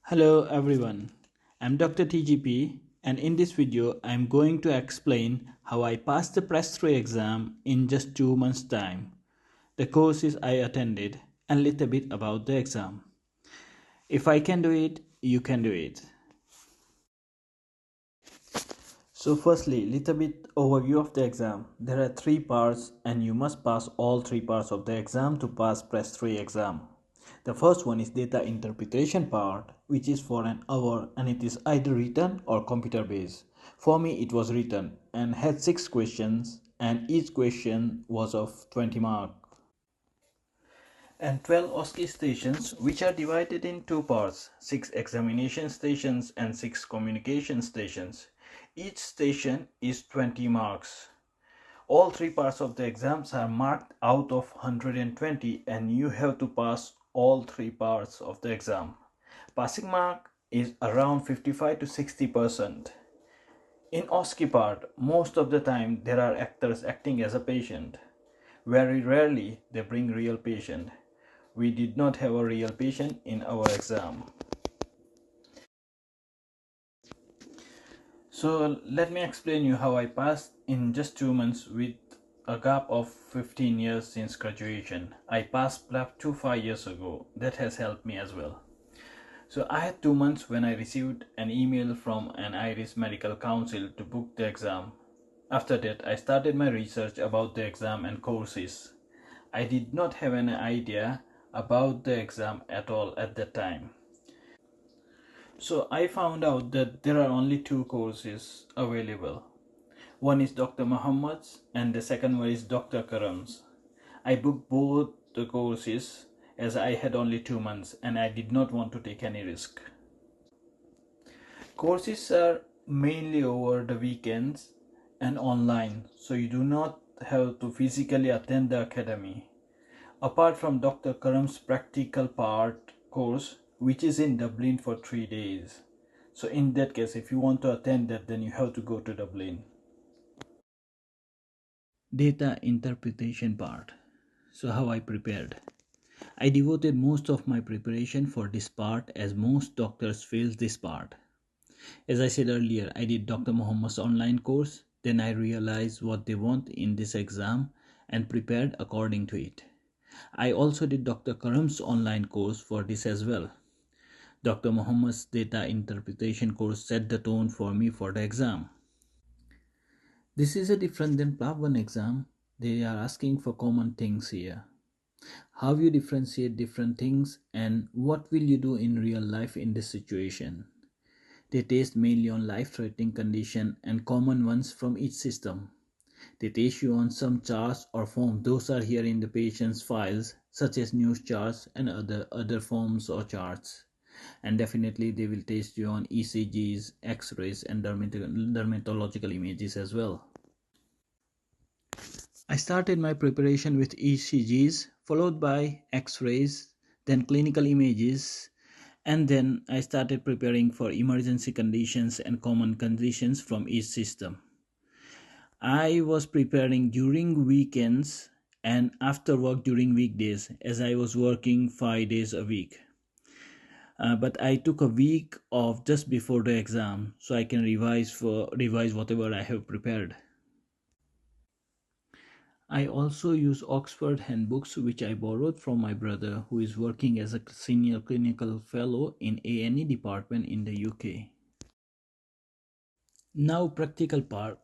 Hello everyone, I'm Dr. TGP and in this video I'm going to explain how I passed the PRES3 exam in just 2 months time, the courses I attended and little bit about the exam. If I can do it, you can do it. So firstly, little bit overview of the exam. There are 3 parts and you must pass all 3 parts of the exam to pass PRES3 exam. The first one is data interpretation part, which is for an hour and it is either written or computer based. For me it was written and had 6 questions and each question was of 20 marks. And 12 OSCE stations which are divided in 2 parts, 6 examination stations and 6 communication stations. Each station is 20 marks. All 3 parts of the exams are marked out of 120 and you have to pass all 3 parts of the exam. Passing mark is around 55 to 60%. In OSCE part, most of the time there are actors acting as a patient. Very rarely they bring real patient. We did not have a real patient in our exam. So let me explain you how I passed in just 2 months with a gap of 15 years since graduation. I passed PLAB 2 5 years ago. That has helped me as well. So I had 2 months when I received an email from an Irish medical council to book the exam. After that, I started my research about the exam and courses. I did not have any idea about the exam at all at that time. So I found out that there are only 2 courses available. One is Dr. Muhammad's and the second one is Dr. Karam's. I booked both the courses as I had only 2 months and I did not want to take any risk. Courses are mainly over the weekends and online, so you do not have to physically attend the academy. Apart from Dr. Karam's practical part course, which is in Dublin for 3 days. So in that case, if you want to attend that, then you have to go to Dublin. Data interpretation part. So how I prepared. I devoted most of my preparation for this part as most doctors fail this part. As I said earlier, I did Dr. Muhammad's online course, then I realized what they want in this exam and prepared according to it. I also did Dr. Karam's online course for this as well. Dr. Muhammad's data interpretation course set the tone for me for the exam. This is a different than PLAB 1 exam. They are asking for common things here. How you differentiate different things and what will you do in real life in this situation. They test mainly on life-threatening condition and common ones from each system. They test you on some charts or forms. Those are here in the patient's files, such as news charts and other forms or charts. And definitely they will test you on ECGs, X-rays and dermatological images as well. I started my preparation with ECGs, followed by X-rays, then clinical images, and then I started preparing for emergency conditions and common conditions from each system. I was preparing during weekends and after work during weekdays, as I was working 5 days a week. But I took a week off just before the exam so I can revise whatever I have prepared. I also use Oxford handbooks which I borrowed from my brother who is working as a senior clinical fellow in A&E department in the UK. Now practical part.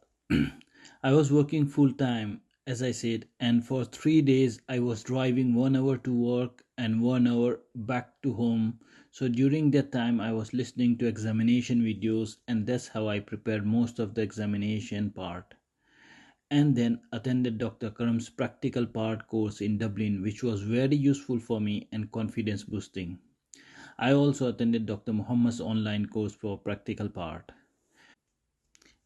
I was working full time as I said, and for 3 days I was driving 1 hour to work and 1 hour back to home. So during that time I was listening to examination videos and that's how I prepared most of the examination part. And then attended Dr. Karam's practical part course in Dublin, which was very useful for me and confidence boosting. I also attended Dr. Muhammad's online course for practical part.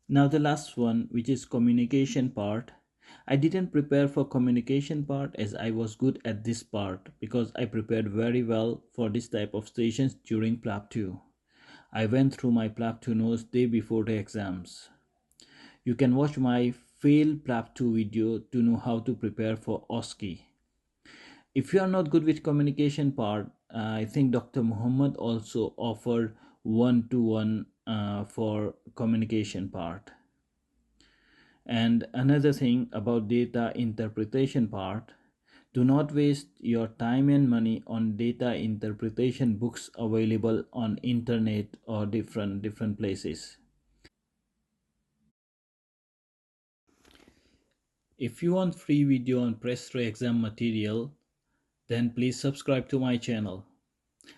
Now the last one, which is communication part. I didn't prepare for communication part as I was good at this part because I prepared very well for this type of stations during PLAB 2. I went through my PLAB 2 notes day before the exams. You can watch my fail PLAB 2 video to know how to prepare for OSCE. If you are not good with communication part, I think Dr. Muhammad also offered one-to-one for communication part. And another thing about data interpretation part, do not waste your time and money on data interpretation books available on internet or different places. If you want free video on PRES3 exam material, then please subscribe to my channel.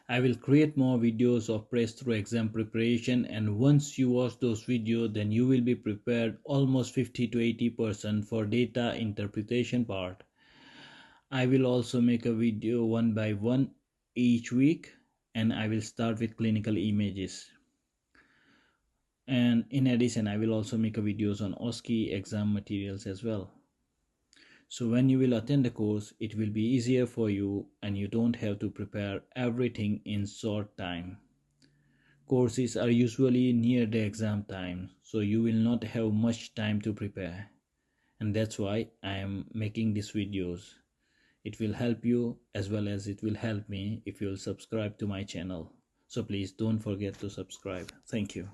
I will create more videos of PRES3 exam preparation, and once you watch those videos, then you will be prepared almost 50 to 80% for data interpretation part. I will also make a video one by one each week, and I will start with clinical images. And in addition, I will also make a videos on OSCE exam materials as well. So when you will attend the course, it will be easier for you and you don't have to prepare everything in short time. Courses are usually near the exam time, so you will not have much time to prepare. And that's why I am making these videos. It will help you as well as it will help me if you will subscribe to my channel. So please don't forget to subscribe. Thank you.